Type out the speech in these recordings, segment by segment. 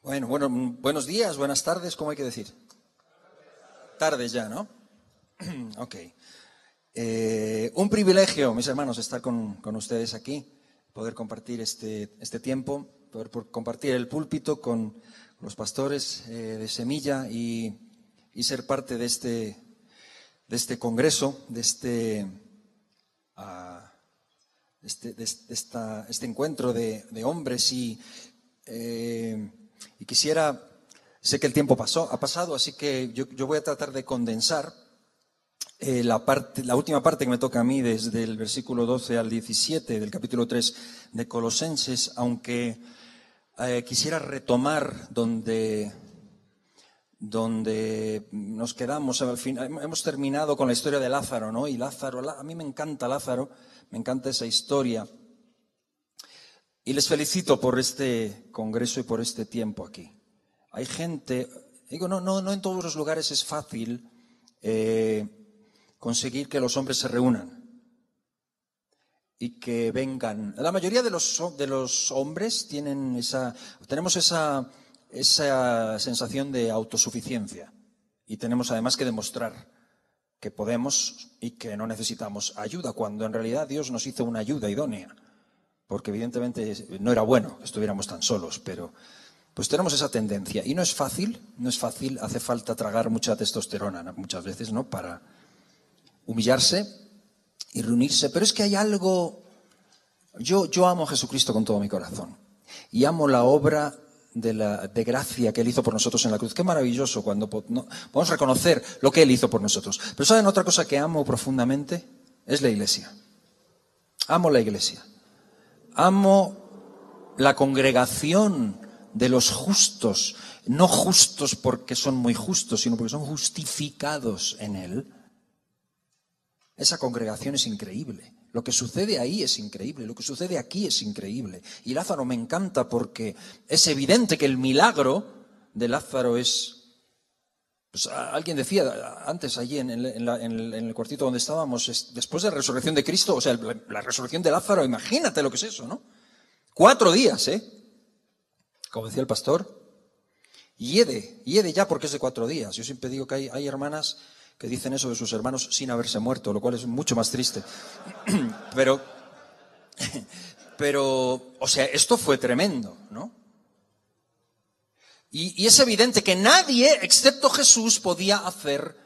Bueno, buenos días, buenas tardes, ¿cómo hay que decir? Tardes ya, ¿no? Ok. Un privilegio, mis hermanos, estar con ustedes aquí, poder compartir este tiempo, poder compartir el púlpito con los pastores de Semilla y ser parte de este congreso, de este encuentro de hombres y quisiera, sé que el tiempo ha pasado, así que yo voy a tratar de condensar la última parte que me toca a mí desde el versículo 12 al 17 del capítulo 3 de Colosenses, aunque quisiera retomar donde nos quedamos. Al final, hemos terminado con la historia de Lázaro, ¿no? Y Lázaro, a mí me encanta Lázaro, me encanta esa historia. Y les felicito por este congreso y por este tiempo aquí. Hay gente, digo, no en todos los lugares es fácil conseguir que los hombres se reúnan y que vengan. La mayoría de los hombres tenemos esa sensación de autosuficiencia y tenemos además que demostrar que podemos y que no necesitamos ayuda, cuando en realidad Dios nos hizo una ayuda idónea. Porque evidentemente no era bueno que estuviéramos tan solos, pero pues tenemos esa tendencia. Y no es fácil, hace falta tragar mucha testosterona muchas veces, ¿no? Para humillarse y reunirse. Pero es que hay algo, yo amo a Jesucristo con todo mi corazón. Y amo la obra de gracia que Él hizo por nosotros en la cruz. Qué maravilloso cuando podemos reconocer lo que Él hizo por nosotros. Pero ¿saben otra cosa que amo profundamente? Es la iglesia. Amo la iglesia. Amo la congregación de los justos, no justos porque son muy justos, sino porque son justificados en Él. Esa congregación es increíble. Lo que sucede ahí es increíble, lo que sucede aquí es increíble. Y Lázaro me encanta porque es evidente que el milagro de Lázaro es... Pues alguien decía antes allí en el cuartito donde estábamos, después de la resurrección de Cristo, o sea, la resurrección de Lázaro, imagínate lo que es eso, ¿no? 4 días, como decía el pastor, hiede ya porque es de 4 días. Yo siempre digo que hay hermanas que dicen eso de sus hermanos sin haberse muerto, lo cual es mucho más triste. Pero, o sea, esto fue tremendo, ¿no? Y es evidente que nadie, excepto Jesús, podía hacer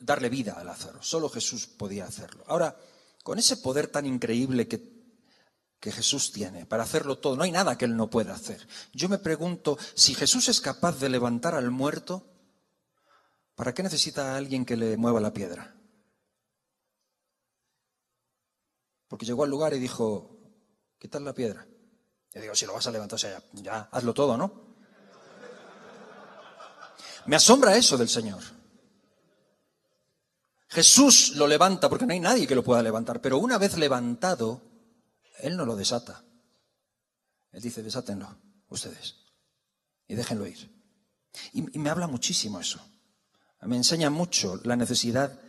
darle vida a Lázaro. Solo Jesús podía hacerlo. Ahora, con ese poder tan increíble que Jesús tiene para hacerlo todo, no hay nada que Él no pueda hacer. Yo me pregunto, si Jesús es capaz de levantar al muerto, ¿para qué necesita a alguien que le mueva la piedra? Porque llegó al lugar y dijo, quitad la piedra. Yo digo, si lo vas a levantar, o sea, ya hazlo todo, ¿no? Me asombra eso del Señor. Jesús lo levanta porque no hay nadie que lo pueda levantar, pero una vez levantado, Él no lo desata. Él dice, desátenlo ustedes y déjenlo ir. Y me habla muchísimo eso. Me enseña mucho la necesidad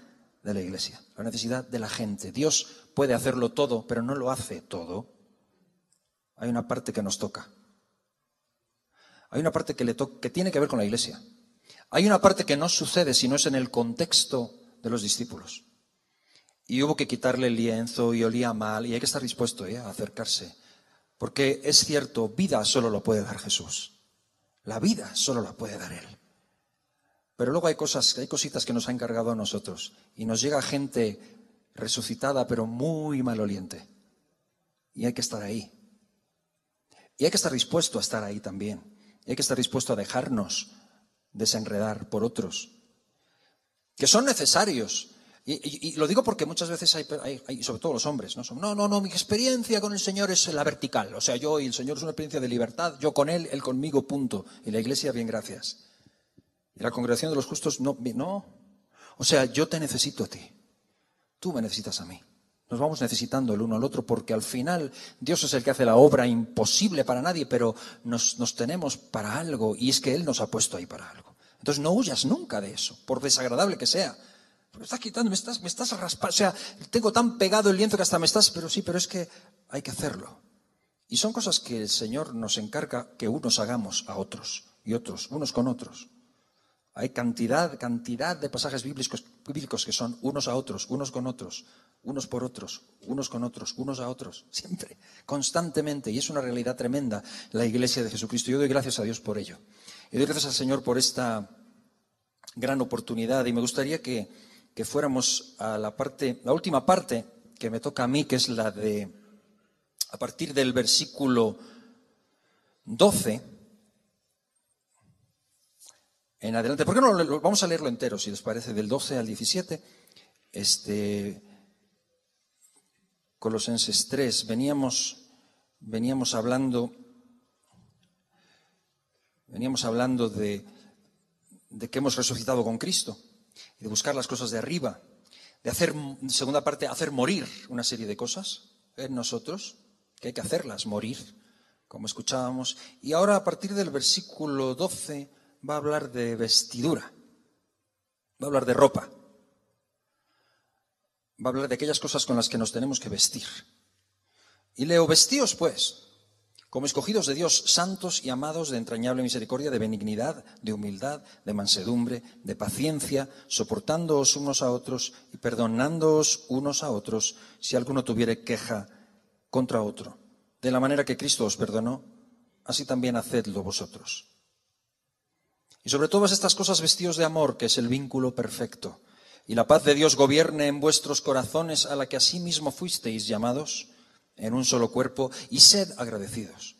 de la iglesia, la necesidad de la gente. Dios puede hacerlo todo, pero no lo hace todo. Hay una parte que nos toca. Hay una parte que tiene que ver con la iglesia. Hay una parte que no sucede si no es en el contexto de los discípulos. Y hubo que quitarle el lienzo y olía mal, y hay que estar dispuesto a acercarse. Porque es cierto, vida solo lo puede dar Jesús. La vida solo la puede dar Él. Pero luego hay cositas que nos ha encargado a nosotros. Y nos llega gente resucitada, pero muy maloliente. Y hay que estar ahí. Y hay que estar dispuesto a estar ahí también. Y hay que estar dispuesto a dejarnos desenredar por otros. Que son necesarios. Y lo digo porque muchas veces hay sobre todo los hombres, ¿no? Mi experiencia con el Señor es la vertical. O sea, yo y el Señor es una experiencia de libertad. Yo con Él conmigo, punto. Y la iglesia, bien, gracias. Y la congregación de los justos, no. O sea, yo te necesito a ti. Tú me necesitas a mí. Nos vamos necesitando el uno al otro porque al final Dios es el que hace la obra imposible para nadie, pero nos tenemos para algo y es que Él nos ha puesto ahí para algo. Entonces no huyas nunca de eso, por desagradable que sea. Me estás quitando, me estás raspando, o sea, tengo tan pegado el lienzo que hasta pero es que hay que hacerlo. Y son cosas que el Señor nos encarga que unos hagamos a otros y otros, unos con otros. Hay cantidad de pasajes bíblicos que son unos a otros, unos con otros, unos por otros, unos con otros, unos a otros, siempre, constantemente. Y es una realidad tremenda la Iglesia de Jesucristo. Yo doy gracias a Dios por ello. Y doy gracias al Señor por esta gran oportunidad. Y me gustaría que fuéramos a la última parte que me toca a mí, que es la de, a partir del versículo 12, en adelante. ¿Por qué no vamos a leerlo entero, si les parece, del 12 al 17? Colosenses 3, veníamos hablando de que hemos resucitado con Cristo, y de buscar las cosas de arriba, de hacer, segunda parte, hacer morir una serie de cosas en nosotros, que hay que hacerlas morir, como escuchábamos. Y ahora, a partir del versículo 12, va a hablar de vestidura, va a hablar de ropa, va a hablar de aquellas cosas con las que nos tenemos que vestir. Y leo: vestíos pues, como escogidos de Dios, santos y amados, de entrañable misericordia, de benignidad, de humildad, de mansedumbre, de paciencia, soportándoos unos a otros y perdonándoos unos a otros, si alguno tuviere queja contra otro. De la manera que Cristo os perdonó, así también hacedlo vosotros. Y sobre todas estas cosas vestíos de amor, que es el vínculo perfecto. Y la paz de Dios gobierne en vuestros corazones, a la que asimismo fuisteis llamados en un solo cuerpo, y sed agradecidos.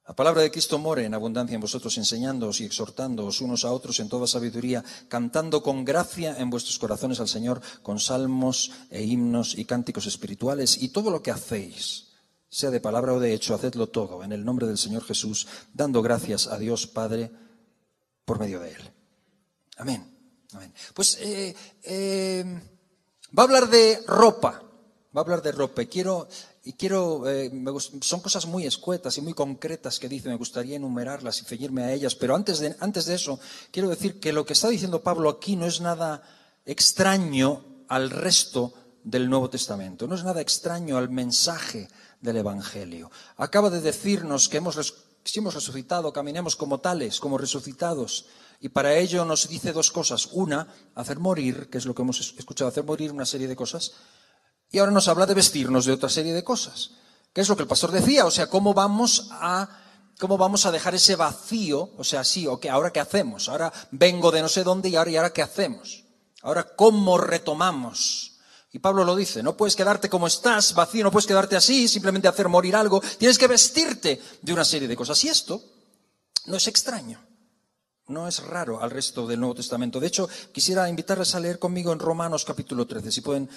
La palabra de Cristo more en abundancia en vosotros, enseñándoos y exhortándoos unos a otros en toda sabiduría, cantando con gracia en vuestros corazones al Señor, con salmos e himnos y cánticos espirituales. Y todo lo que hacéis, sea de palabra o de hecho, hacedlo todo en el nombre del Señor Jesús, dando gracias a Dios Padre por medio de Él. Amén. Amén. Pues va a hablar de ropa. Va a hablar de ropa. Son cosas muy escuetas y muy concretas que dice. Me gustaría enumerarlas y ceñirme a ellas. Pero antes de eso, quiero decir que lo que está diciendo Pablo aquí no es nada extraño al resto del Nuevo Testamento. No es nada extraño al mensaje del Evangelio. Acaba de decirnos que si hemos resucitado, caminemos como tales, como resucitados. Y para ello nos dice dos cosas. Una, hacer morir, que es lo que hemos escuchado, hacer morir una serie de cosas. Y ahora nos habla de vestirnos de otra serie de cosas. Que es lo que el pastor decía, o sea, ¿cómo vamos a dejar ese vacío? O sea, sí, ok, ¿ahora qué hacemos? Ahora vengo de no sé dónde y ahora ¿qué hacemos? Ahora, ¿cómo retomamos? Y Pablo lo dice, no puedes quedarte como estás, vacío, no puedes quedarte así, simplemente hacer morir algo, tienes que vestirte de una serie de cosas. Y esto no es extraño, no es raro al resto del Nuevo Testamento. De hecho, quisiera invitarles a leer conmigo en Romanos capítulo 13, si pueden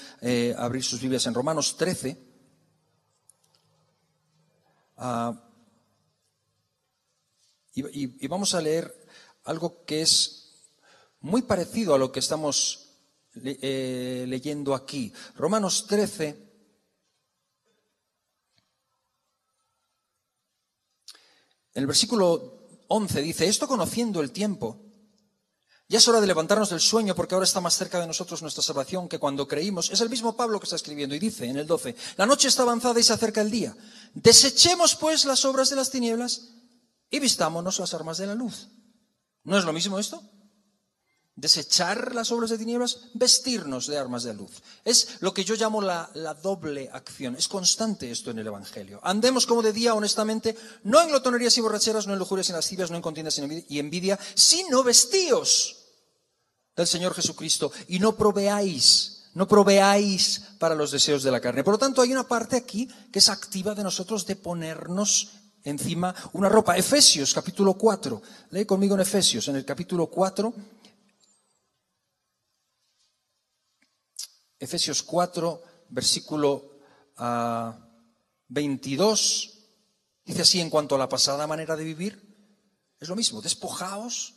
abrir sus Biblias en Romanos 13. Y vamos a leer algo que es muy parecido a lo que estamos leyendo aquí. Romanos 13, en el versículo 11 dice: esto conociendo el tiempo, ya es hora de levantarnos del sueño, porque ahora está más cerca de nosotros nuestra salvación que cuando creímos. Es el mismo Pablo que está escribiendo y dice en el 12: la noche está avanzada y se acerca el día. Desechemos pues las obras de las tinieblas y vistámonos las armas de la luz. ¿No es lo mismo esto? Desechar las obras de tinieblas, vestirnos de armas de luz. Es lo que yo llamo la doble acción. Es constante esto en el Evangelio. Andemos como de día honestamente, no en glotonerías y borracheras, no en lujurias y lascivias, no en contiendas y envidia, sino vestíos del Señor Jesucristo y no proveáis para los deseos de la carne. Por lo tanto, hay una parte aquí que es activa de nosotros de ponernos encima una ropa. Efesios capítulo 4. Lee conmigo en Efesios, en el capítulo 4. Efesios 4, versículo 22, dice así en cuanto a la pasada manera de vivir. Es lo mismo, despojaos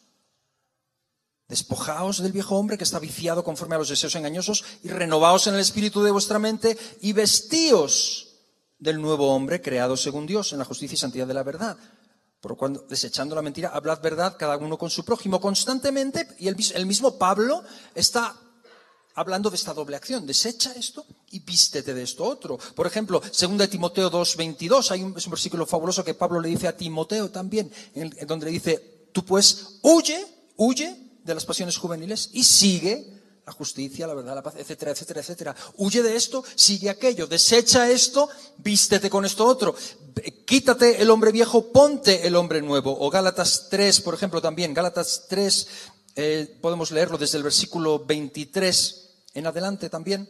del viejo hombre que está viciado conforme a los deseos engañosos y renovaos en el espíritu de vuestra mente y vestíos del nuevo hombre creado según Dios en la justicia y santidad de la verdad. Por cuando, desechando la mentira, hablad verdad cada uno con su prójimo constantemente. Y el mismo Pablo está hablando de esta doble acción. Desecha esto y vístete de esto otro. Por ejemplo, 2 Timoteo 2:22, es un versículo fabuloso que Pablo le dice a Timoteo también, en donde le dice, tú pues huye de las pasiones juveniles y sigue la justicia, la verdad, la paz, etcétera, etcétera, etcétera. Huye de esto, sigue aquello, desecha esto, vístete con esto otro. Quítate el hombre viejo, ponte el hombre nuevo. O Gálatas 3, por ejemplo, también. Gálatas 3, podemos leerlo desde el versículo 23 en adelante también,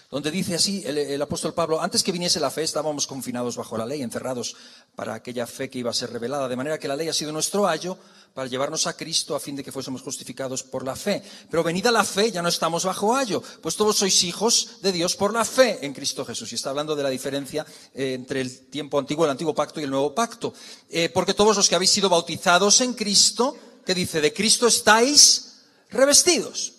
donde dice así el apóstol Pablo, antes que viniese la fe estábamos confinados bajo la ley, encerrados para aquella fe que iba a ser revelada, de manera que la ley ha sido nuestro ayo para llevarnos a Cristo a fin de que fuésemos justificados por la fe. Pero venida la fe ya no estamos bajo ayo, pues todos sois hijos de Dios por la fe en Cristo Jesús. Y está hablando de la diferencia entre el tiempo antiguo, el antiguo pacto y el nuevo pacto. Porque todos los que habéis sido bautizados en Cristo, ¿qué dice? De Cristo estáis revestidos.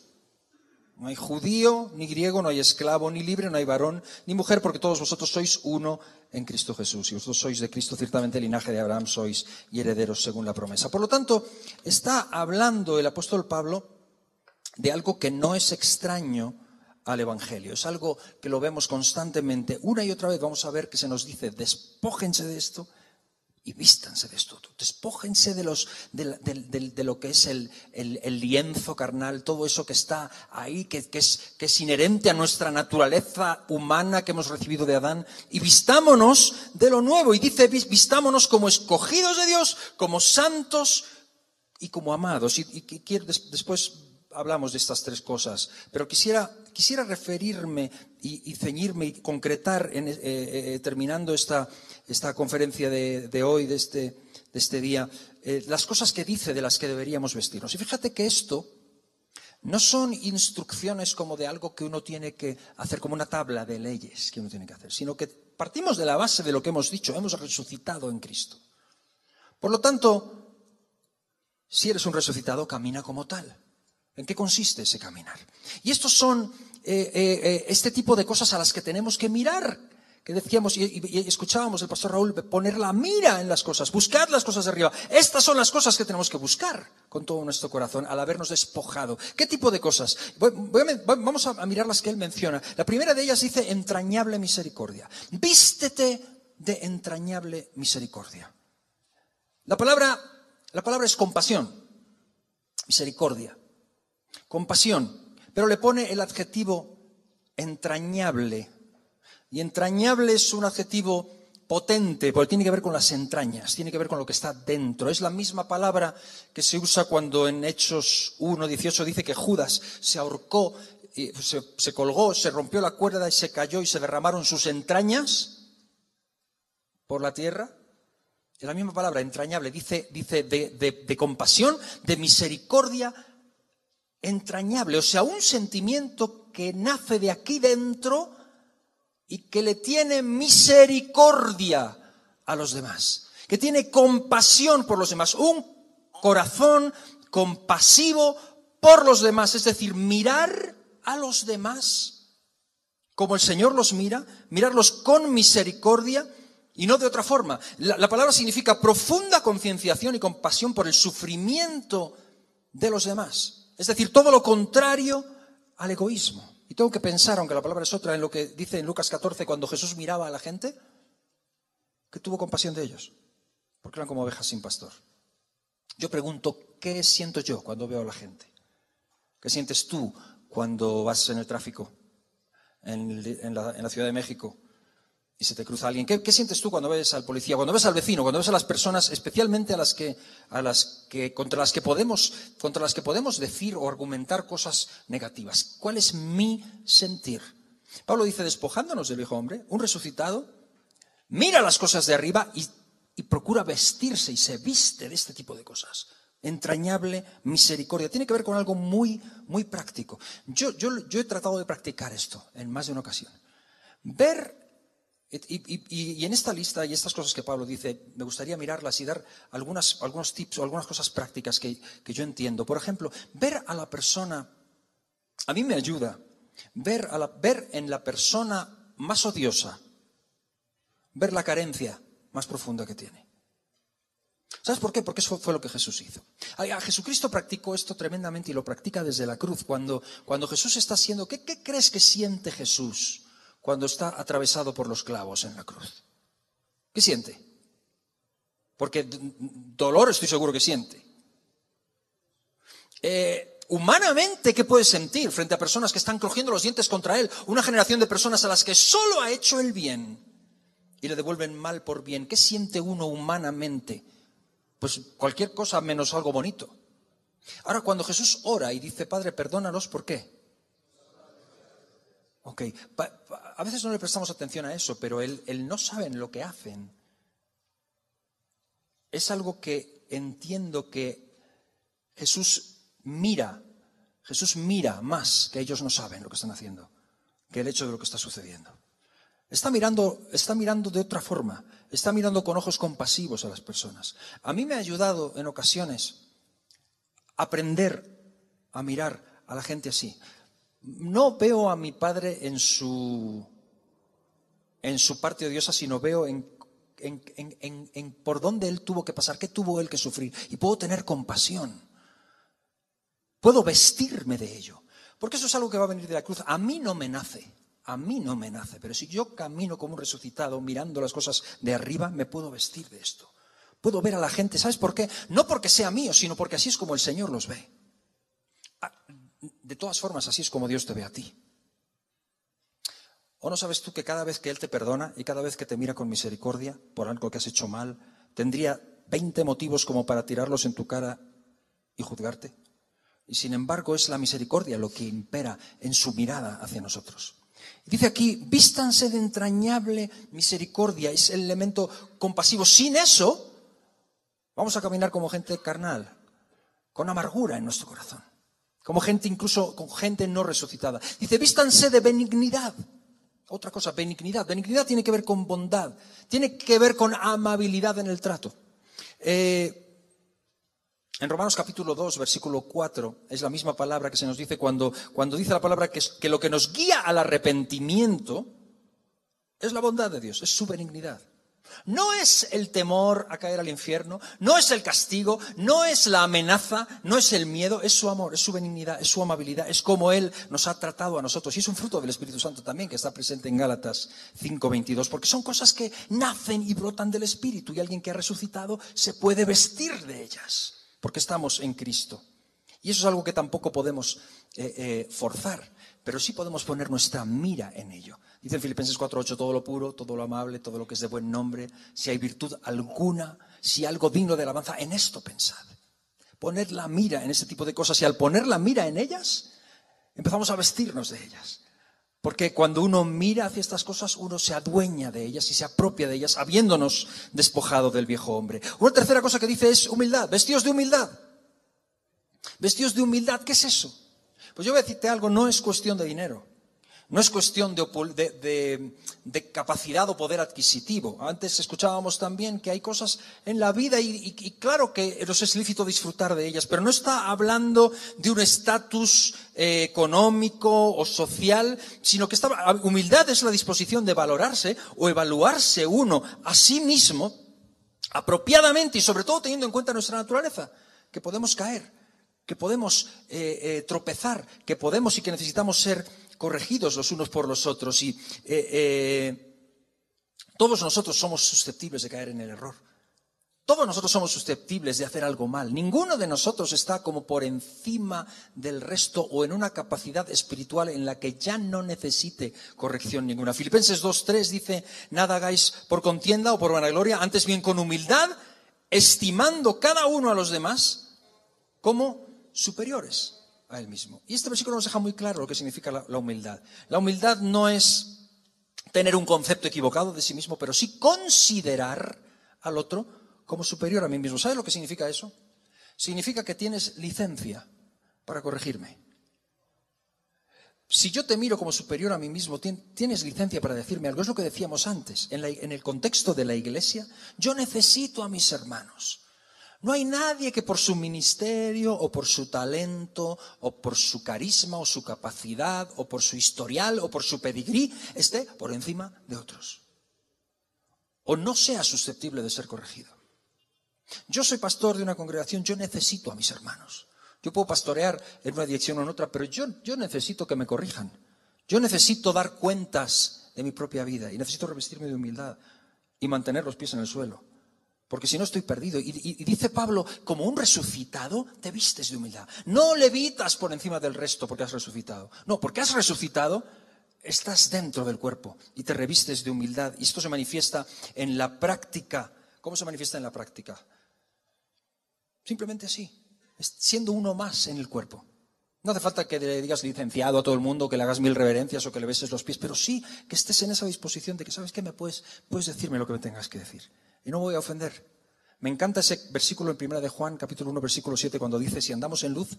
No hay judío, ni griego, no hay esclavo, ni libre, no hay varón, ni mujer, porque todos vosotros sois uno en Cristo Jesús. Y vosotros sois de Cristo, ciertamente el linaje de Abraham sois y herederos según la promesa. Por lo tanto, está hablando el apóstol Pablo de algo que no es extraño al Evangelio. Es algo que lo vemos constantemente. Una y otra vez vamos a ver que se nos dice, despójense de esto y vístanse de esto. Despójense de lo que es el lienzo carnal, todo eso que está ahí, que es inherente a nuestra naturaleza humana que hemos recibido de Adán, y vistámonos de lo nuevo. Y dice, vistámonos como escogidos de Dios, como santos y como amados. Y después hablamos de estas tres cosas, pero quisiera referirme y ceñirme y concretar, terminando esta conferencia de hoy, de este día, las cosas que dice de las que deberíamos vestirnos. Y fíjate que esto no son instrucciones como de algo que uno tiene que hacer, como una tabla de leyes que uno tiene que hacer, sino que partimos de la base de lo que hemos dicho, hemos resucitado en Cristo. Por lo tanto, si eres un resucitado, camina como tal. ¿En qué consiste ese caminar? Y estos son este tipo de cosas a las que tenemos que mirar, que decíamos y escuchábamos el pastor Raúl poner la mira en las cosas, buscar las cosas de arriba. Estas son las cosas que tenemos que buscar con todo nuestro corazón al habernos despojado. ¿Qué tipo de cosas? Vamos a mirar las que él menciona. La primera de ellas dice entrañable misericordia. Vístete de entrañable misericordia. La palabra es compasión, misericordia. Compasión, pero le pone el adjetivo entrañable. Y entrañable es un adjetivo potente, porque tiene que ver con las entrañas, tiene que ver con lo que está dentro. Es la misma palabra que se usa cuando en Hechos 1:18 dice que Judas se ahorcó, se colgó, se rompió la cuerda y se cayó y se derramaron sus entrañas por la tierra. Es la misma palabra, entrañable, dice de compasión, de misericordia, entrañable, o sea, un sentimiento que nace de aquí dentro y que le tiene misericordia a los demás, que tiene compasión por los demás, un corazón compasivo por los demás, es decir, mirar a los demás como el Señor los mira, mirarlos con misericordia y no de otra forma. La palabra significa profunda concienciación y compasión por el sufrimiento de los demás. Es decir, todo lo contrario al egoísmo. Y tengo que pensar, aunque la palabra es otra, en lo que dice en Lucas 14, cuando Jesús miraba a la gente, que tuvo compasión de ellos, porque eran como ovejas sin pastor. Yo pregunto, ¿qué siento yo cuando veo a la gente? ¿Qué sientes tú cuando vas en el tráfico, en la Ciudad de México, y se te cruza alguien? ¿Qué sientes tú cuando ves al policía, cuando ves al vecino, cuando ves a las personas, especialmente contra las que podemos decir o argumentar cosas negativas? ¿Cuál es mi sentir? Pablo dice, despojándonos del viejo hombre, un resucitado mira las cosas de arriba y procura vestirse y se viste de este tipo de cosas. Entrañable misericordia. Tiene que ver con algo muy, muy práctico. Yo he tratado de practicar esto en más de una ocasión. Ver. Y en esta lista y estas cosas que Pablo dice, me gustaría mirarlas y dar algunos tips o algunas cosas prácticas que yo entiendo. Por ejemplo, ver a la persona, a mí me ayuda ver en la persona más odiosa, ver la carencia más profunda que tiene. ¿Sabes por qué? Porque eso fue lo que Jesús hizo. A Jesucristo practicó esto tremendamente y lo practica desde la cruz. Cuando Jesús está siendo... ¿Qué crees que siente Jesús cuando está atravesado por los clavos en la cruz? ¿Qué siente? Porque dolor estoy seguro que siente. Humanamente, ¿qué puede sentir frente a personas que están crujiendo los dientes contra él? Una generación de personas a las que solo ha hecho el bien y le devuelven mal por bien. ¿Qué siente uno humanamente? Pues cualquier cosa menos algo bonito. Ahora, cuando Jesús ora y dice, Padre, perdónalos, ¿por qué? Ok, a veces no le prestamos atención a eso, pero el no saben lo que hacen es algo que entiendo que Jesús mira más que ellos no saben lo que están haciendo, que el hecho de lo que está sucediendo. Está mirando de otra forma, está mirando con ojos compasivos a las personas. A mí me ha ayudado en ocasiones aprender a mirar a la gente así. No veo a mi padre en su parte odiosa, sino veo en por dónde él tuvo que pasar, qué tuvo él que sufrir. Y puedo tener compasión. Puedo vestirme de ello. Porque eso es algo que va a venir de la cruz. A mí no me nace, pero si yo camino como un resucitado mirando las cosas de arriba, me puedo vestir de esto. Puedo ver a la gente, ¿sabes por qué? No porque sea mío, sino porque así es como el Señor los ve. De todas formas, así es como Dios te ve a ti. ¿O no sabes tú que cada vez que Él te perdona y cada vez que te mira con misericordia por algo que has hecho mal, tendría 20 motivos como para tirarlos en tu cara y juzgarte? Y sin embargo es la misericordia lo que impera en su mirada hacia nosotros. Dice aquí, vístanse de entrañable misericordia, es el elemento compasivo. Sin eso, vamos a caminar como gente carnal, con amargura en nuestro corazón, como gente incluso con gente no resucitada. Dice, vístanse de benignidad. Otra cosa, benignidad. Benignidad tiene que ver con bondad, tiene que ver con amabilidad en el trato. En Romanos capítulo 2, versículo 4, es la misma palabra que se nos dice cuando dice la palabra que lo que nos guía al arrepentimiento es la bondad de Dios, es su benignidad. No es el temor a caer al infierno, no es el castigo, no es la amenaza, no es el miedo, es su amor, es su benignidad, es su amabilidad, es como Él nos ha tratado a nosotros. Y es un fruto del Espíritu Santo también que está presente en Gálatas 5:22, porque son cosas que nacen y brotan del Espíritu y alguien que ha resucitado se puede vestir de ellas, porque estamos en Cristo. Y eso es algo que tampoco podemos forzar, pero sí podemos poner nuestra mira en ello. Dice en Filipenses 4:8, todo lo puro, todo lo amable, todo lo que es de buen nombre, si hay virtud alguna, si algo digno de alabanza, en esto pensad. Poner la mira en ese tipo de cosas, y al poner la mira en ellas, empezamos a vestirnos de ellas. Porque cuando uno mira hacia estas cosas, uno se adueña de ellas y se apropia de ellas, habiéndonos despojado del viejo hombre. Una tercera cosa que dice es humildad, vestidos de humildad. Vestidos de humildad, ¿qué es eso? Pues yo voy a decirte algo, no es cuestión de dinero. No es cuestión de capacidad o poder adquisitivo. Antes escuchábamos también que hay cosas en la vida y claro que nos es lícito disfrutar de ellas, pero no está hablando de un estatus económico o social, sino que humildad es la disposición de valorarse o evaluarse uno a sí mismo apropiadamente y sobre todo teniendo en cuenta nuestra naturaleza, que podemos caer, que podemos tropezar, que podemos y que necesitamos ser corregidos los unos por los otros y todos nosotros somos susceptibles de caer en el error. Todos nosotros somos susceptibles de hacer algo mal. Ninguno de nosotros está como por encima del resto o en una capacidad espiritual en la que ya no necesite corrección ninguna. Filipenses 2:3 dice, nada hagáis por contienda o por vanagloria, antes bien con humildad, estimando cada uno a los demás como superiores a él mismo. Y este versículo nos deja muy claro lo que significa la humildad. La humildad no es tener un concepto equivocado de sí mismo, pero sí considerar al otro como superior a mí mismo. ¿Sabes lo que significa eso? Significa que tienes licencia para corregirme. Si yo te miro como superior a mí mismo, tienes licencia para decirme algo. Es lo que decíamos antes. En el contexto de la iglesia, yo necesito a mis hermanos. No hay nadie que por su ministerio o por su talento o por su carisma o su capacidad o por su historial o por su pedigrí esté por encima de otros. O no sea susceptible de ser corregido. Yo soy pastor de una congregación, yo necesito a mis hermanos. Yo puedo pastorear en una dirección o en otra, pero yo necesito que me corrijan. Yo necesito dar cuentas de mi propia vida y necesito revestirme de humildad y mantener los pies en el suelo. Porque si no estoy perdido. Y dice Pablo, como un resucitado te vistes de humildad. No levitas por encima del resto porque has resucitado. No, porque has resucitado, estás dentro del cuerpo y te revistes de humildad. Y esto se manifiesta en la práctica. ¿Cómo se manifiesta en la práctica? Simplemente así, siendo uno más en el cuerpo. No hace falta que le digas licenciado a todo el mundo, que le hagas 1000 reverencias o que le beses los pies, pero sí que estés en esa disposición de que, ¿sabes qué? Puedes decirme lo que me tengas que decir. Y no voy a ofender. Me encanta ese versículo en 1 de Juan, capítulo 1, versículo 7, cuando dice, si andamos en luz,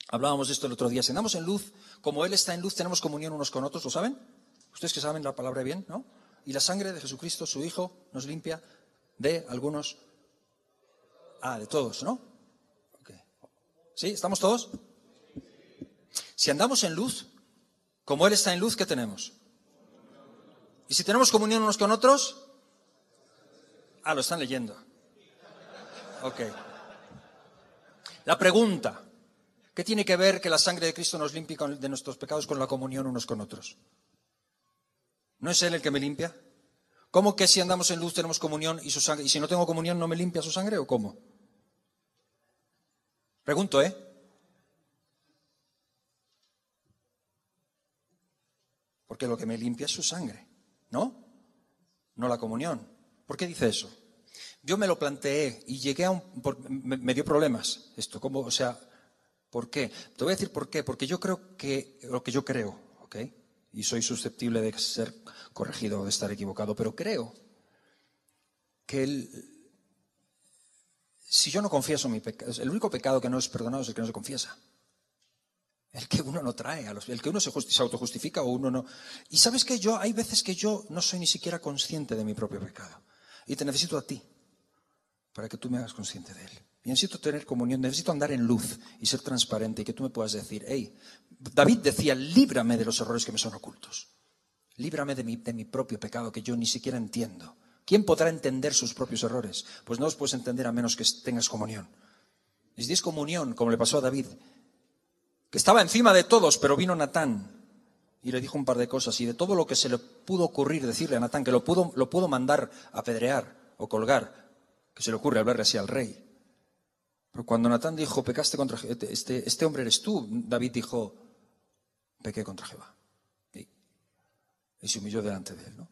hablábamos de esto el otro día, si andamos en luz, como Él está en luz, tenemos comunión unos con otros, ¿lo saben? Ustedes que saben la palabra bien, ¿no? Y la sangre de Jesucristo, su Hijo, nos limpia de algunos... de todos, ¿no? Okay. ¿Sí? ¿Estamos todos? Si andamos en luz, como Él está en luz, ¿qué tenemos? Y si tenemos comunión unos con otros... lo están leyendo. Ok. La pregunta, ¿qué tiene que ver que la sangre de Cristo nos limpie de nuestros pecados con la comunión unos con otros? ¿No es Él el que me limpia? ¿Cómo que si andamos en luz tenemos comunión y su sangre, y si no tengo comunión no me limpia su sangre o cómo? Pregunto, Porque lo que me limpia es su sangre, ¿no? No la comunión. ¿Por qué dice eso? Yo me lo planteé y llegué a me dio problemas esto. ¿Cómo? O sea, ¿por qué? Te voy a decir por qué. Porque yo creo que, lo que yo creo, ¿ok? Y soy susceptible de ser corregido o de estar equivocado, pero creo que si yo no confieso mi pecado, el único pecado que no es perdonado es el que no se confiesa. El que uno no trae, el que uno se autojustifica o uno no. Y sabes que hay veces que yo no soy ni siquiera consciente de mi propio pecado. Y te necesito a ti, para que tú me hagas consciente de él. Y necesito tener comunión, necesito andar en luz y ser transparente y que tú me puedas decir, David decía, líbrame de los errores que me son ocultos. Líbrame de mi propio pecado que yo ni siquiera entiendo. ¿Quién podrá entender sus propios errores? Pues no los puedes entender a menos que tengas comunión. Y si tienes comunión, como le pasó a David, que estaba encima de todos, pero vino Natán y le dijo un par de cosas, y de todo lo que se le pudo ocurrir decirle a Natán, que lo pudo mandar a apedrear o colgar, que se le ocurre hablarle así al rey. Pero cuando Natán dijo, pecaste contra este hombre eres tú, David dijo, pequé contra Jehová. Y se humilló delante de él, ¿no?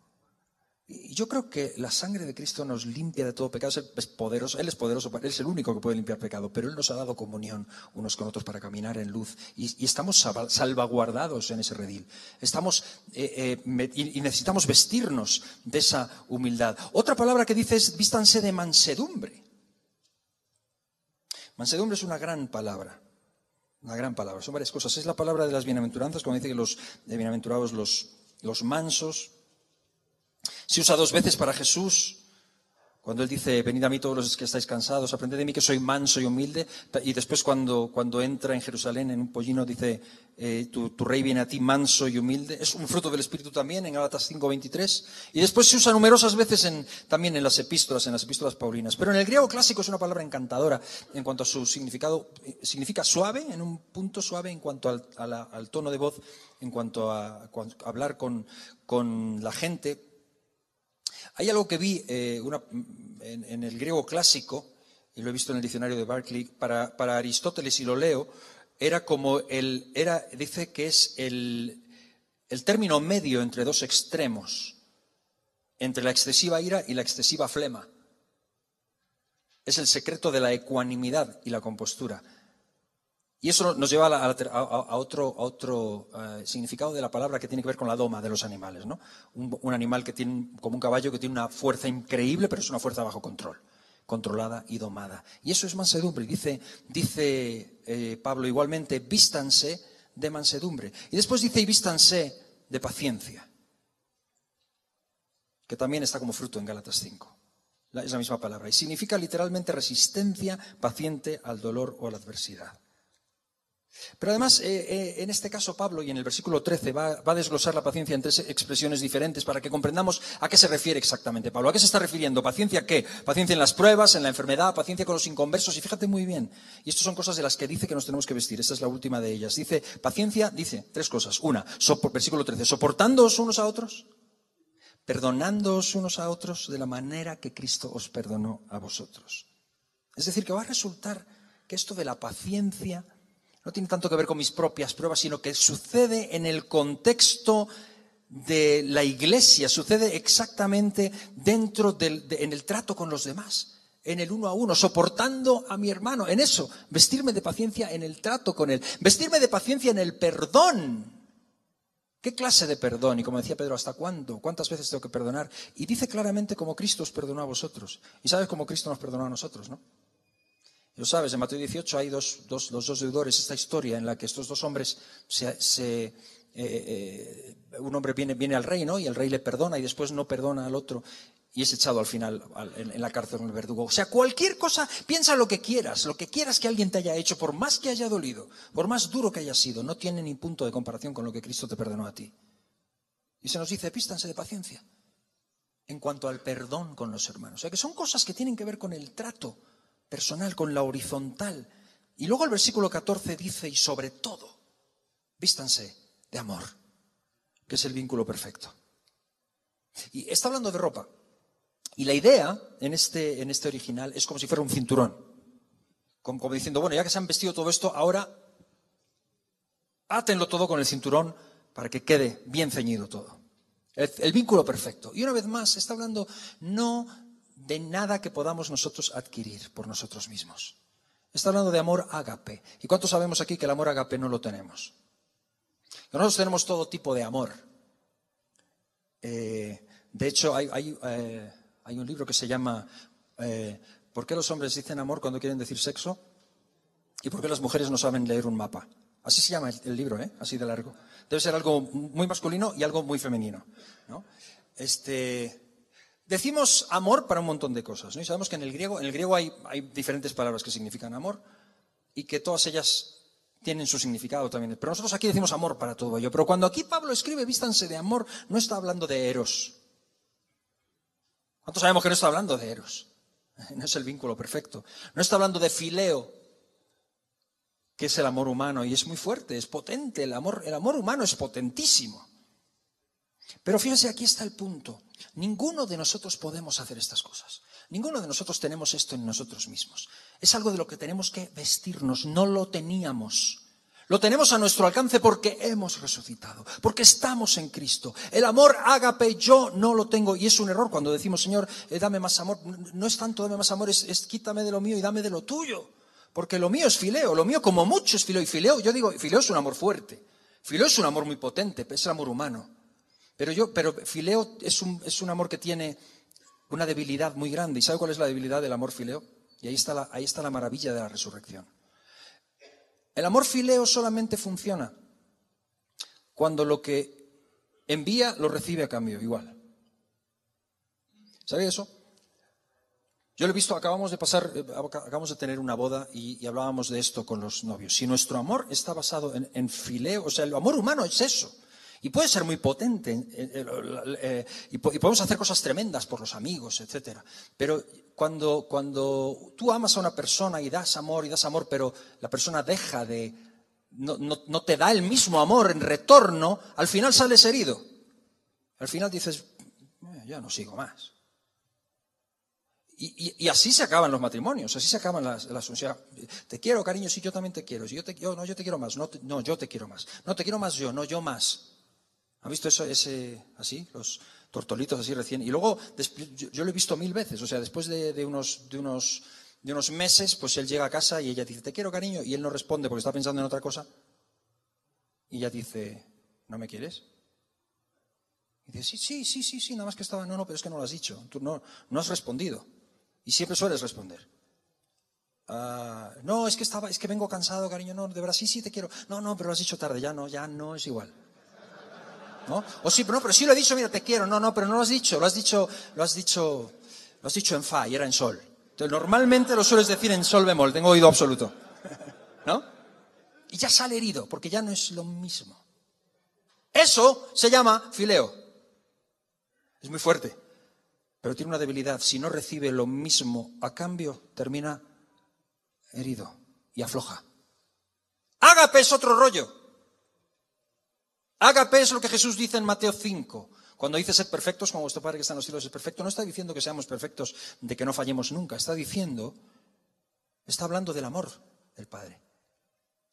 Y yo creo que la sangre de Cristo nos limpia de todo pecado. Él es poderoso, Él es el único que puede limpiar pecado, pero Él nos ha dado comunión unos con otros para caminar en luz. Y estamos salvaguardados en ese redil. Y necesitamos vestirnos de esa humildad. Otra palabra que dice es, vístanse de mansedumbre. Mansedumbre es una gran palabra. Una gran palabra. Son varias cosas. Es la palabra de las bienaventuranzas, cuando dice que los bienaventurados los mansos. Se usa 2 veces para Jesús, cuando Él dice, venid a mí todos los que estáis cansados, aprended de mí que soy manso y humilde. Y después cuando entra en Jerusalén en un pollino dice, tu rey viene a ti manso y humilde. Es un fruto del Espíritu también, en Gálatas 5:23. Y después se usa numerosas veces también en las epístolas paulinas. Pero en el griego clásico es una palabra encantadora en cuanto a su significado. Significa suave, en un punto suave en cuanto al tono de voz, en cuanto a hablar con la gente. Hay algo que vi en el griego clásico, y lo he visto en el diccionario de Barclay, para Aristóteles, y lo leo, dice que es el término medio entre 2 extremos, entre la excesiva ira y la excesiva flema. Es el secreto de la ecuanimidad y la compostura. Y eso nos lleva a otro significado de la palabra que tiene que ver con la doma de los animales, ¿no? Un animal que tiene, como un caballo, que tiene una fuerza increíble, pero es una fuerza bajo control, controlada y domada. Y eso es mansedumbre. Dice Pablo igualmente, vístanse de mansedumbre. Y después dice, y vístanse de paciencia, que también está como fruto en Gálatas 5. Es la misma palabra. Y significa literalmente resistencia paciente al dolor o a la adversidad. Pero además, en este caso Pablo, y en el versículo 13, va a desglosar la paciencia en tres expresiones diferentes para que comprendamos a qué se refiere exactamente Pablo. ¿A qué se está refiriendo? ¿Paciencia qué? Paciencia en las pruebas, en la enfermedad, paciencia con los inconversos. Y fíjate muy bien, y estas son cosas de las que dice que nos tenemos que vestir. Esta es la última de ellas. Dice, paciencia, dice tres cosas. Una, versículo 13, soportándoos unos a otros, perdonándoos unos a otros de la manera que Cristo os perdonó a vosotros. Es decir, que va a resultar que esto de la paciencia no tiene tanto que ver con mis propias pruebas, sino que sucede en el contexto de la iglesia, sucede exactamente dentro en el trato con los demás, en el uno a uno, soportando a mi hermano, en eso, vestirme de paciencia en el trato con él, vestirme de paciencia en el perdón. ¿Qué clase de perdón? Y como decía Pedro, ¿hasta cuándo? ¿Cuántas veces tengo que perdonar? Y dice claramente cómo Cristo os perdonó a vosotros. Y sabes cómo Cristo nos perdonó a nosotros, ¿no? Lo sabes, en Mateo 18 hay los dos deudores, esta historia en la que estos dos hombres, un hombre viene al rey, ¿no? Y el rey le perdona y después no perdona al otro y es echado al final en la cárcel con el verdugo. O sea, cualquier cosa, piensa lo que quieras que alguien te haya hecho, por más que haya dolido, por más duro que haya sido, no tiene ni punto de comparación con lo que Cristo te perdonó a ti. Y se nos dice, vístanse de paciencia en cuanto al perdón con los hermanos. O sea, que son cosas que tienen que ver con el trato personal, con la horizontal. Y luego el versículo 14 dice, y sobre todo, vístanse de amor, que es el vínculo perfecto. Y está hablando de ropa. Y la idea en este original es como si fuera un cinturón. Como diciendo, bueno, ya que se han vestido todo esto, ahora átenlo todo con el cinturón para que quede bien ceñido todo. El vínculo perfecto. Y una vez más, está hablando no de nada que podamos nosotros adquirir por nosotros mismos. Está hablando de amor ágape. ¿Y cuántos sabemos aquí que el amor ágape no lo tenemos? Que nosotros tenemos todo tipo de amor. De hecho, hay un libro que se llama ¿Por qué los hombres dicen amor cuando quieren decir sexo? ¿Y por qué las mujeres no saben leer un mapa? Así se llama el libro, así de largo. Debe ser algo muy masculino y algo muy femenino, ¿no? Decimos amor para un montón de cosas, ¿no? Y sabemos que en el griego hay diferentes palabras que significan amor y que todas ellas tienen su significado también. Pero nosotros aquí decimos amor para todo ello. Pero cuando aquí Pablo escribe vístanse de amor, no está hablando de eros. ¿Cuántos sabemos que no está hablando de eros? No es el vínculo perfecto. No está hablando de fileo, que es el amor humano, y es muy fuerte, es potente. El amor humano es potentísimo. Pero fíjense, aquí está el punto. Ninguno de nosotros podemos hacer estas cosas. Ninguno de nosotros tenemos esto en nosotros mismos. Es algo de lo que tenemos que vestirnos. No lo teníamos. Lo tenemos a nuestro alcance porque hemos resucitado, porque estamos en Cristo. El amor ágape yo no lo tengo, y es un error cuando decimos, Señor, dame más amor. No es tanto dame más amor, es quítame de lo mío y dame de lo tuyo. Porque lo mío es fileo, lo mío como mucho es fileo. Y fileo, yo digo, fileo es un amor fuerte. Fileo es un amor muy potente, es el amor humano. Pero fileo es un amor que tiene una debilidad muy grande. ¿Y sabe cuál es la debilidad del amor fileo? Y ahí está la maravilla de la resurrección. El amor fileo solamente funciona cuando lo que envía lo recibe a cambio, igual. ¿Sabe eso? Yo lo he visto, acabamos de tener una boda y hablábamos de esto con los novios. Si nuestro amor está basado en fileo, o sea, el amor humano es eso. Y puede ser muy potente, y podemos hacer cosas tremendas por los amigos, etcétera. Pero cuando tú amas a una persona y das amor, pero la persona deja no te da el mismo amor en retorno, al final sales herido. Al final dices, ya no sigo más. Y así se acaban los matrimonios, así se acaban las o sea, te quiero, cariño, sí, yo también te quiero. Si yo te quiero más, no, yo te quiero más. No, te quiero más yo, no yo más. ¿Han visto eso, así, los tortolitos así recién? Y luego, yo lo he visto 1000 veces, o sea, después de unos meses, pues él llega a casa y ella dice, te quiero, cariño, y él no responde porque está pensando en otra cosa. Y ella dice, ¿no me quieres? Y dice, sí, nada más que estaba, no, pero es que no lo has dicho, tú no has respondido. Y siempre sueles responder. No, es que vengo cansado, cariño, no, de verdad, sí, te quiero. No, pero lo has dicho tarde, ya no es igual. ¿No? O sí, pero sí lo he dicho, mira, te quiero, no, pero no lo has dicho, lo has dicho en fa y era en sol. Entonces, normalmente lo sueles decir en sol bemol, tengo oído absoluto. ¿No? y ya sale herido, porque ya no es lo mismo. Eso se llama fileo. Es muy fuerte, pero tiene una debilidad. Si no recibe lo mismo a cambio, termina herido y afloja. Ágape es otro rollo. Ágape es lo que Jesús dice en Mateo 5. Cuando dice sed perfectos como vuestro Padre que está en los cielos es perfecto, no está diciendo que seamos perfectos, de que no fallemos nunca. Está hablando del amor del Padre.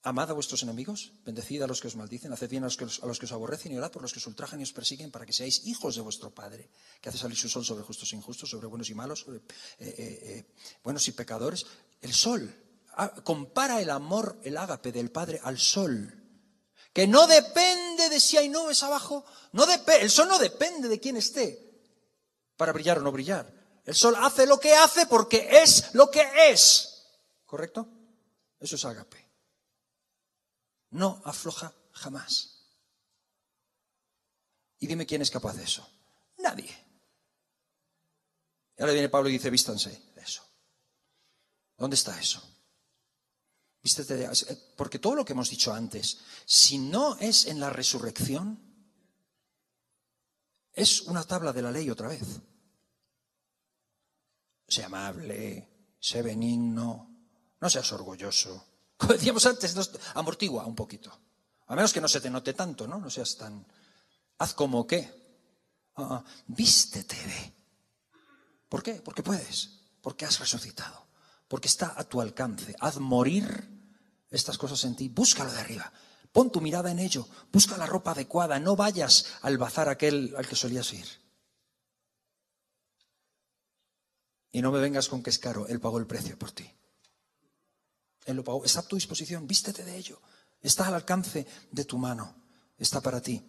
Amad a vuestros enemigos, bendecid a los que os maldicen, haced bien a los que os aborrecen y orad por los que os ultrajan y os persiguen, para que seáis hijos de vuestro Padre, que hace salir su sol sobre justos e injustos, sobre buenos y malos, sobre buenos y pecadores. El sol, compara el amor, el ágape del Padre al sol, que no depende de si hay nubes abajo, el sol no depende de quién esté para brillar o no brillar. El sol hace lo que hace porque es lo que es. ¿Correcto? Eso es ágape. No afloja jamás. Y dime quién es capaz de eso. Nadie. Y ahora viene Pablo y dice, vístanse de eso. ¿Dónde está eso? Vístete de... Porque todo lo que hemos dicho antes, si no es en la resurrección, es una tabla de la ley otra vez. Sé amable, sé benigno, no seas orgulloso. Como decíamos antes, amortigua un poquito. A menos que no se te note tanto, ¿no? No seas tan... Haz como qué. Vístete de. ¿Por qué? Porque puedes. Porque has resucitado. Porque está a tu alcance. Haz morir estas cosas en ti. Búscalo de arriba. Pon tu mirada en ello. Busca la ropa adecuada. No vayas al bazar aquel al que solías ir. Y no me vengas con que es caro. Él pagó el precio por ti. Él lo pagó. Está a tu disposición. Vístete de ello. Está al alcance de tu mano. Está para ti.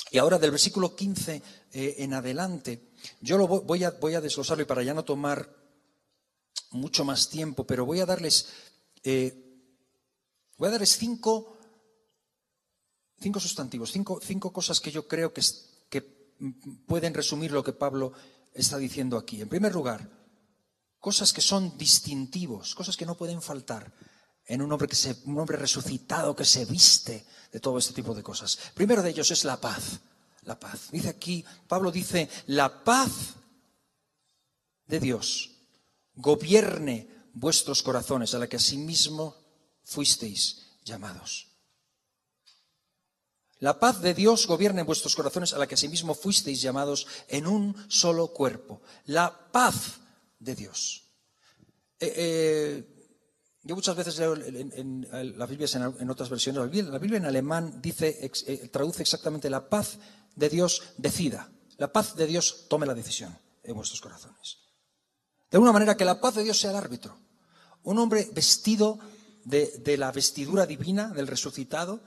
Y ahora del versículo 15 en adelante, yo lo voy a desglosarlo y para ya no tomar mucho más tiempo, pero voy a darles cinco sustantivos, cinco cosas que yo creo que pueden resumir lo que Pablo está diciendo aquí. En primer lugar, cosas que son distintivos, cosas que no pueden faltar en un hombre resucitado que se viste de todo este tipo de cosas. Primero de ellos es la paz. La paz. Dice aquí, Pablo dice, la paz de Dios gobierne vuestros corazones, a la que asimismo fuisteis llamados. La paz de Dios gobierne en vuestros corazones, a la que asimismo fuisteis llamados en un solo cuerpo. La paz de Dios. Yo muchas veces leo en las Biblias en otras versiones. La Biblia en alemán traduce exactamente la paz de Dios decida. La paz de Dios tome la decisión en vuestros corazones. De alguna manera que la paz de Dios sea el árbitro. Un hombre vestido de la vestidura divina del resucitado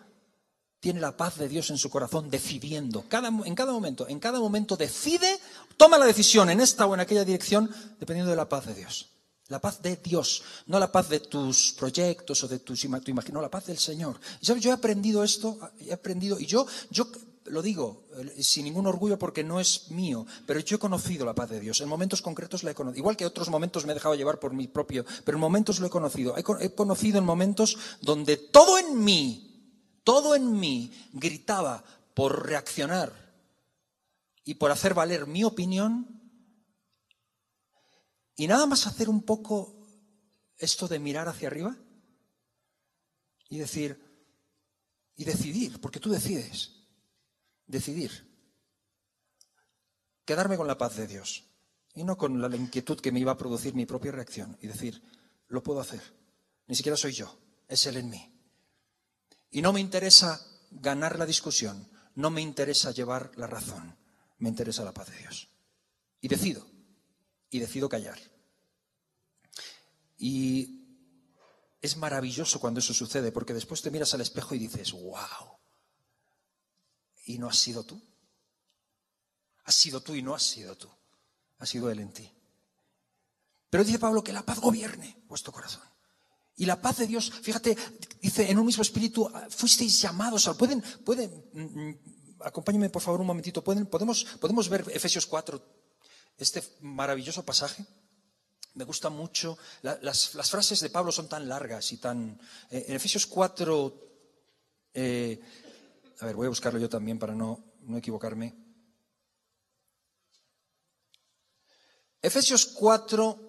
tiene la paz de Dios en su corazón decidiendo. En cada momento decide, toma la decisión en esta o en aquella dirección dependiendo de la paz de Dios. La paz de Dios, no la paz de tus proyectos o de tu imaginación, no, la paz del Señor. Y sabes, yo he aprendido esto, y yo lo digo sin ningún orgullo porque no es mío, pero yo he conocido la paz de Dios. En momentos concretos la he conocido. Igual que en otros momentos me he dejado llevar por mi propio, pero en momentos lo he conocido. He conocido en momentos donde todo en mí gritaba por reaccionar y por hacer valer mi opinión. Y nada más hacer un poco esto de mirar hacia arriba y decidir, porque tú decides, quedarme con la paz de Dios y no con la inquietud que me iba a producir mi propia reacción y decir, lo puedo hacer, ni siquiera soy yo, es Él en mí. Y no me interesa ganar la discusión, no me interesa llevar la razón, me interesa la paz de Dios. Y decido callar. Y es maravilloso cuando eso sucede, porque después te miras al espejo y dices, wow. ¿Y no has sido tú? Has sido tú y no has sido tú. Ha sido Él en ti. Pero dice Pablo que la paz gobierne vuestro corazón. Y la paz de Dios, fíjate, dice, en un mismo espíritu fuisteis llamados. Acompáñenme por favor un momentito. ¿Podemos ver Efesios 4, este maravilloso pasaje? Me gusta mucho, las frases de Pablo son tan largas y tan... en Efesios 4, a ver, voy a buscarlo yo también para no equivocarme. Efesios 4,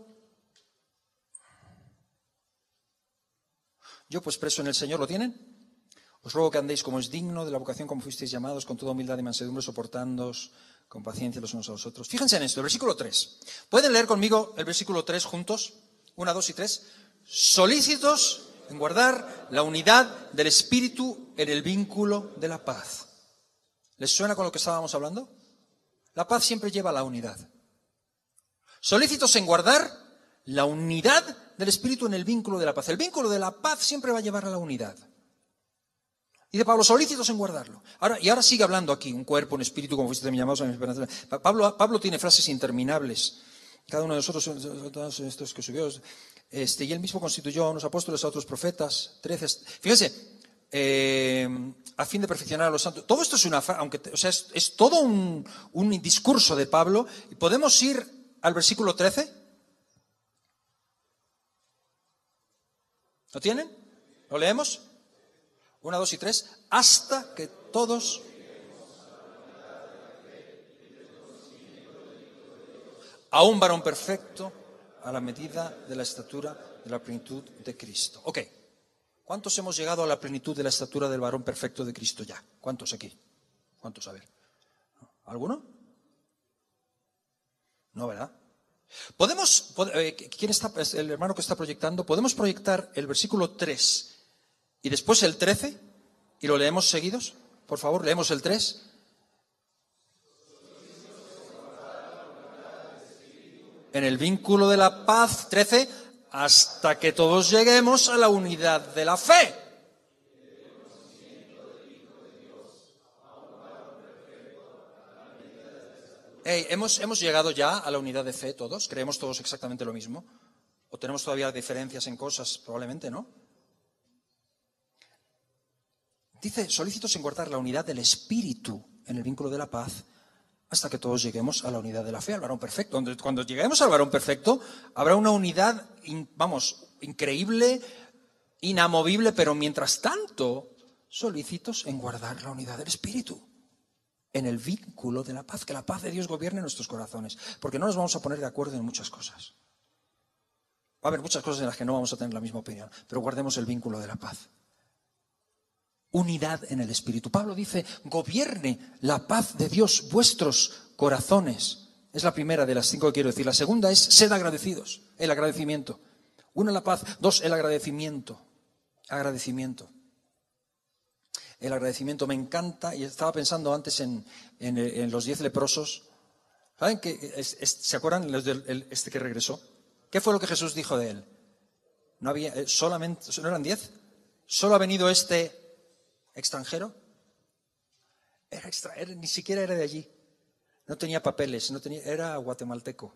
yo pues preso en el Señor, ¿lo tienen? Os ruego que andéis como es digno de la vocación como fuisteis llamados, con toda humildad y mansedumbre, soportándoos con paciencia los unos a los otros. Fíjense en esto, el versículo 3. ¿Pueden leer conmigo el versículo 3 juntos? 1, 2 y 3. Solícitos en guardar la unidad del Espíritu en el vínculo de la paz. ¿Les suena con lo que estábamos hablando? La paz siempre lleva a la unidad. Solícitos en guardar la unidad del Espíritu en el vínculo de la paz. El vínculo de la paz siempre va a llevar a la unidad. Y de Pablo, solícitos en guardarlo. Ahora sigue hablando aquí, un cuerpo, un espíritu, como fuiste también llamados en esperanza. Pablo tiene frases interminables. Cada uno de nosotros, todos estos que subió, y él mismo constituyó a unos apóstoles, a otros profetas. 13. Fíjense, a fin de perfeccionar a los santos. Todo esto es es todo un discurso de Pablo. ¿Podemos ir al versículo 13? ¿Lo tienen? ¿Lo leemos? 1, 2 y 3, hasta que todos a un varón perfecto, a la medida de la estatura de la plenitud de Cristo. Ok, ¿cuántos hemos llegado a la plenitud de la estatura del varón perfecto de Cristo ya? ¿Cuántos aquí? ¿Cuántos? A ver. ¿Alguno? No, ¿verdad? ¿Quién está? El hermano que está proyectando. ¿Podemos proyectar el versículo 3 y después el 13? ¿Y lo leemos seguidos? Por favor, leemos el 3. En el vínculo de la paz, 13, hasta que todos lleguemos a la unidad de la fe. ¿Hemos llegado ya a la unidad de fe todos? ¿Creemos todos exactamente lo mismo? ¿O tenemos todavía diferencias en cosas? Probablemente no. Dice, solícitos en guardar la unidad del Espíritu en el vínculo de la paz, hasta que todos lleguemos a la unidad de la fe, al varón perfecto. Cuando lleguemos al varón perfecto, habrá una unidad, increíble, inamovible, pero mientras tanto, solícitos en guardar la unidad del Espíritu en el vínculo de la paz, que la paz de Dios gobierne nuestros corazones, porque no nos vamos a poner de acuerdo en muchas cosas. Va a haber muchas cosas en las que no vamos a tener la misma opinión, pero guardemos el vínculo de la paz. Unidad en el Espíritu. Pablo dice, gobierne la paz de Dios vuestros corazones. Es la primera de las 5 que quiero decir. La segunda es, sed agradecidos, el agradecimiento. 1, la paz. 2, el agradecimiento. Agradecimiento. El agradecimiento me encanta, y estaba pensando antes en los 10 leprosos. ¿Saben qué? ¿Se acuerdan este que regresó? ¿Qué fue lo que Jesús dijo de él? No había, ¿no eran 10? ¿Solo ha venido este extranjero? Ni siquiera era de allí. No tenía papeles, era guatemalteco.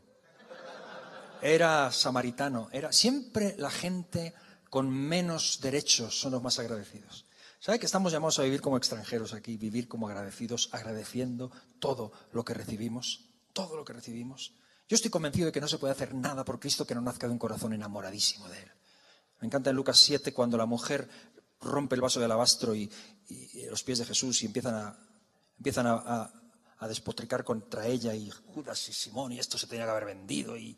Era samaritano. Siempre la gente con menos derechos son los más agradecidos. ¿Sabe que estamos llamados a vivir como extranjeros aquí? Vivir como agradecidos, agradeciendo todo lo que recibimos. Todo lo que recibimos. Yo estoy convencido de que no se puede hacer nada por Cristo que no nazca de un corazón enamoradísimo de Él. Me encanta en Lucas 7 cuando la mujer rompe el vaso de alabastro y los pies de Jesús y empiezan a despotricar contra ella, y Judas y Simón, y esto se tenía que haber vendido. Y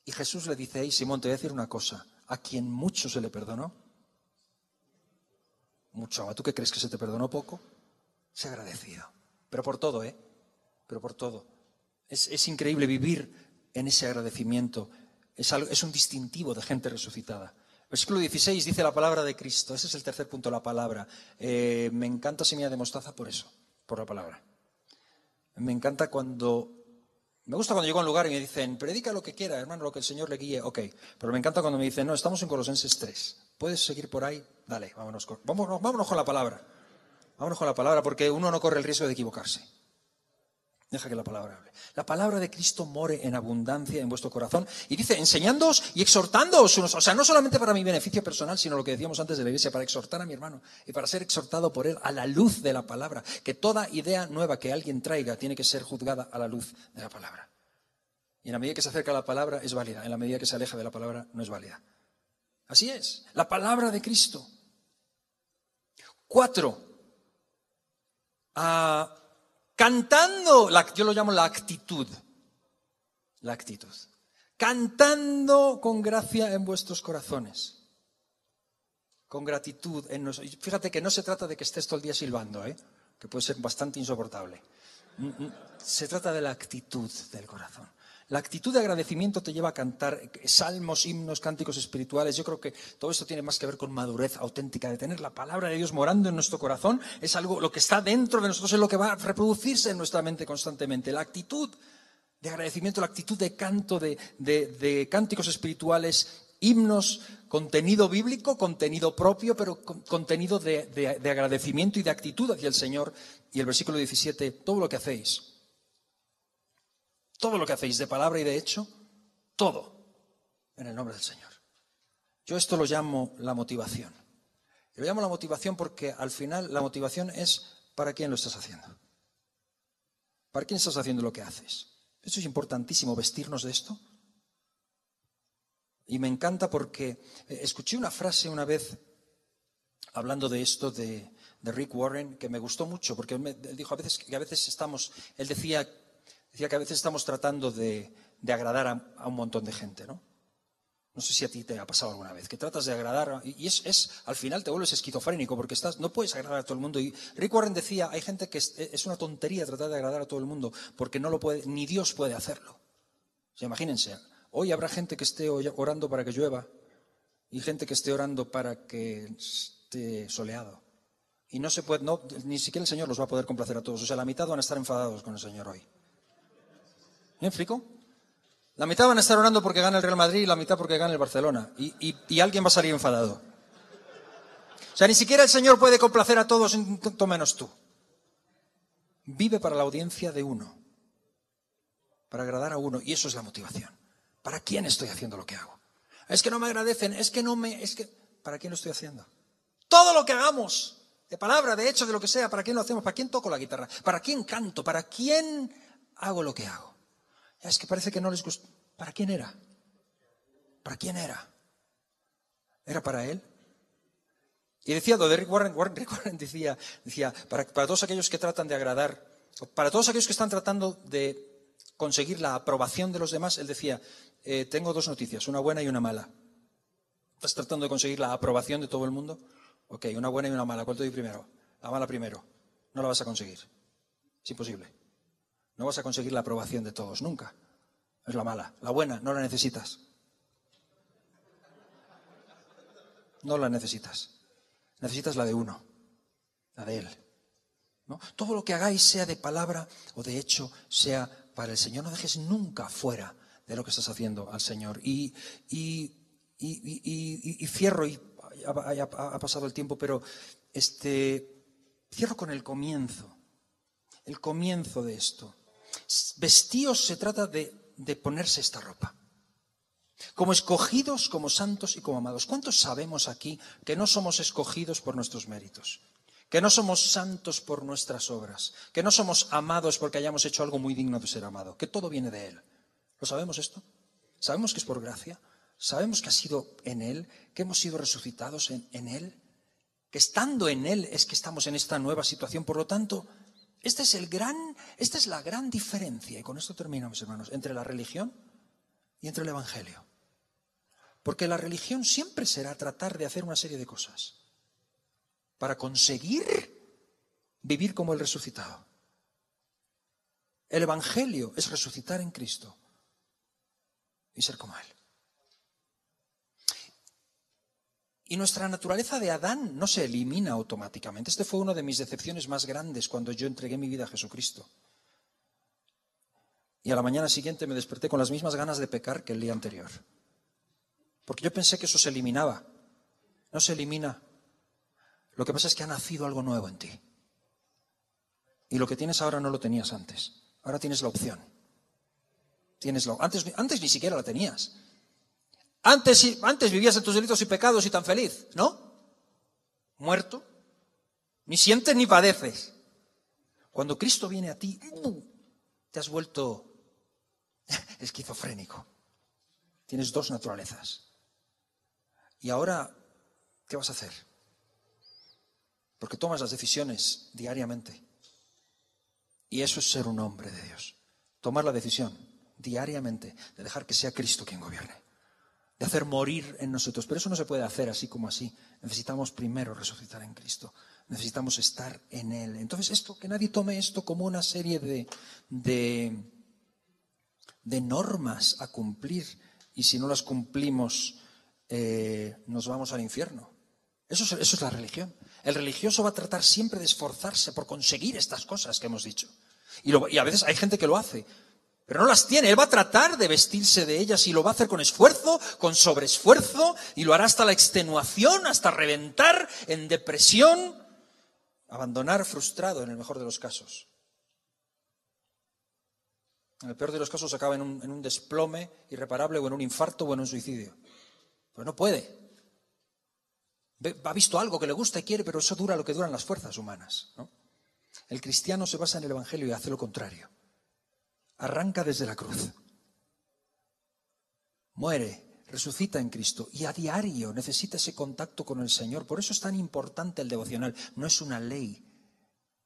Jesús le dice, hey Simón, te voy a decir una cosa, a quien mucho se le perdonó, mucho ama. ¿Tú qué crees, que se te perdonó poco? Sé agradecido. Pero por todo, Pero por todo. Es increíble vivir en ese agradecimiento. Es un distintivo de gente resucitada. Versículo 16 dice la palabra de Cristo. Ese es el tercer punto, la palabra. Me encanta semilla de mostaza por eso, por la palabra. Me gusta cuando llego a un lugar y me dicen, predica lo que quiera, hermano, lo que el Señor le guíe. Ok, pero me encanta cuando me dicen, no, estamos en Colosenses 3. ¿Puedes seguir por ahí? Dale, vámonos con la palabra. Vámonos con la palabra, porque uno no corre el riesgo de equivocarse. Deja que la palabra hable. La palabra de Cristo more en abundancia en vuestro corazón. Y dice, enseñándoos y exhortándoos unos. O sea, no solamente para mi beneficio personal, sino lo que decíamos antes de la iglesia, para exhortar a mi hermano y para ser exhortado por él a la luz de la palabra. Que toda idea nueva que alguien traiga tiene que ser juzgada a la luz de la palabra. Y en la medida que se acerca a la palabra es válida, en la medida que se aleja de la palabra no es válida. Así es, la palabra de Cristo. 4. Cantando, yo lo llamo la actitud. La actitud. Cantando con gracia en vuestros corazones. Con gratitud en nosotros. Fíjate que no se trata de que estés todo el día silbando, que puede ser bastante insoportable. Se trata de la actitud del corazón. La actitud de agradecimiento te lleva a cantar salmos, himnos, cánticos espirituales. Yo creo que todo esto tiene más que ver con madurez auténtica, de tener la palabra de Dios morando en nuestro corazón. Es algo, lo que está dentro de nosotros es lo que va a reproducirse en nuestra mente constantemente. La actitud de agradecimiento, la actitud de canto, de cánticos espirituales, himnos, contenido bíblico, contenido propio, pero contenido de agradecimiento y de actitud hacia el Señor. Y el versículo 17, todo lo que hacéis de palabra y de hecho, todo en el nombre del Señor. Yo esto lo llamo la motivación. Y lo llamo la motivación porque al final la motivación es ¿para quién lo estás haciendo? ¿Para quién estás haciendo lo que haces? Eso es importantísimo, vestirnos de esto. Y me encanta porque escuché una frase una vez hablando de esto de Rick Warren que me gustó mucho porque él dijo él decía que a veces estamos tratando de agradar a un montón de gente, ¿no? No sé si a ti te ha pasado alguna vez, que tratas de agradar y al final te vuelves esquizofrénico porque no puedes agradar a todo el mundo. Y Rick Warren decía, hay gente que es una tontería tratar de agradar a todo el mundo porque no lo puede, ni Dios puede hacerlo. O sea, imagínense, hoy habrá gente que esté orando para que llueva y gente que esté orando para que esté soleado. Y no se puede, ni siquiera el Señor los va a poder complacer a todos. O sea, la mitad van a estar enfadados con el Señor hoy. ¿Me explico? La mitad van a estar orando porque gana el Real Madrid y la mitad porque gana el Barcelona. Y alguien va a salir enfadado. O sea, ni siquiera el Señor puede complacer a todos, tanto menos tú. Vive para la audiencia de uno. Para agradar a uno. Y eso es la motivación. ¿Para quién estoy haciendo lo que hago? Es que no me agradecen, ¿para quién lo estoy haciendo? Todo lo que hagamos, de palabra, de hecho, de lo que sea, ¿para quién lo hacemos? ¿Para quién toco la guitarra? ¿Para quién canto? ¿Para quién hago lo que hago? Es que parece que no les gusta. ¿Para quién era? ¿Para quién era? ¿Era para él? Y decía lo de Rick Warren decía para todos aquellos que tratan de agradar, para todos aquellos que están tratando de conseguir la aprobación de los demás, él decía, tengo dos noticias, una buena y una mala. ¿Estás tratando de conseguir la aprobación de todo el mundo? Ok, una buena y una mala. ¿Cuál te doy primero? La mala primero. No la vas a conseguir. Es imposible. No vas a conseguir la aprobación de todos, nunca. Es la mala. La buena, no la necesitas. No la necesitas. Necesitas la de uno, la de Él. ¿No? Todo lo que hagáis, sea de palabra o de hecho, sea para el Señor. No dejes nunca fuera de lo que estás haciendo al Señor. Y cierro, y ha pasado el tiempo, pero cierro con el comienzo. El comienzo de esto. Vestíos se trata de ponerse esta ropa. Como escogidos, como santos y como amados. ¿Cuántos sabemos aquí que no somos escogidos por nuestros méritos? Que no somos santos por nuestras obras. Que no somos amados porque hayamos hecho algo muy digno de ser amado. Que todo viene de Él. ¿Lo sabemos esto? ¿Sabemos que es por gracia? ¿Sabemos que ha sido en Él? ¿Que hemos sido resucitados en Él? Que estando en Él es que estamos en esta nueva situación. Por lo tanto, esta es la gran diferencia, y con esto termino, mis hermanos, entre la religión y entre el Evangelio. Porque la religión siempre será tratar de hacer una serie de cosas para conseguir vivir como el resucitado. El Evangelio es resucitar en Cristo y ser como Él. Y nuestra naturaleza de Adán no se elimina automáticamente. Este fue una de mis decepciones más grandes cuando yo entregué mi vida a Jesucristo. Y a la mañana siguiente me desperté con las mismas ganas de pecar que el día anterior. Porque yo pensé que eso se eliminaba. No se elimina. Lo que pasa es que ha nacido algo nuevo en ti. Y lo que tienes ahora no lo tenías antes. Ahora tienes la opción. Antes ni siquiera la tenías. Antes vivías en tus delitos y pecados y tan feliz, ¿no? Muerto. Ni sientes ni padeces. Cuando Cristo viene a ti, te has vuelto esquizofrénico. Tienes dos naturalezas. Y ahora, ¿qué vas a hacer? Porque tomas las decisiones diariamente. Y eso es ser un hombre de Dios. Tomar la decisión diariamente de dejar que sea Cristo quien gobierne. De hacer morir en nosotros. Pero eso no se puede hacer así como así. Necesitamos primero resucitar en Cristo. Necesitamos estar en Él. Entonces que nadie tome esto como una serie de normas a cumplir. Y si no las cumplimos, nos vamos al infierno. Eso es la religión. El religioso va a tratar siempre de esforzarse por conseguir estas cosas que hemos dicho. Y a veces hay gente que lo hace, pero no las tiene. Él va a tratar de vestirse de ellas y lo va a hacer con esfuerzo, con sobreesfuerzo, y lo hará hasta la extenuación, hasta reventar en depresión, abandonar frustrado en el mejor de los casos. En el peor de los casos acaba en un desplome irreparable o en un infarto o en un suicidio. Pero no puede. Ha visto algo que le gusta y quiere, pero eso dura lo que duran las fuerzas humanas, ¿no? El cristiano se basa en el Evangelio y hace lo contrario. Arranca desde la cruz. Muere, resucita en Cristo y a diario necesita ese contacto con el Señor. Por eso es tan importante el devocional. No es una ley,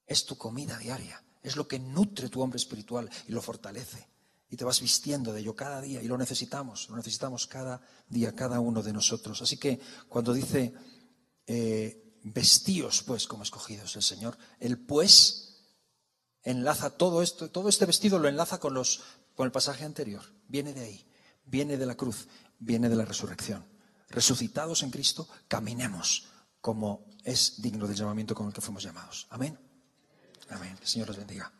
es tu comida diaria. Es lo que nutre tu hombre espiritual y lo fortalece. Y te vas vistiendo de ello cada día y lo necesitamos cada día, cada uno de nosotros. Así que cuando dice vestíos pues como escogidos el Señor, el pues enlaza todo esto, todo este vestido lo enlaza con el pasaje anterior. Viene de ahí, viene de la cruz, viene de la resurrección. Resucitados en Cristo, caminemos como es digno del llamamiento con el que fuimos llamados. Amén. Amén. Que el Señor los bendiga.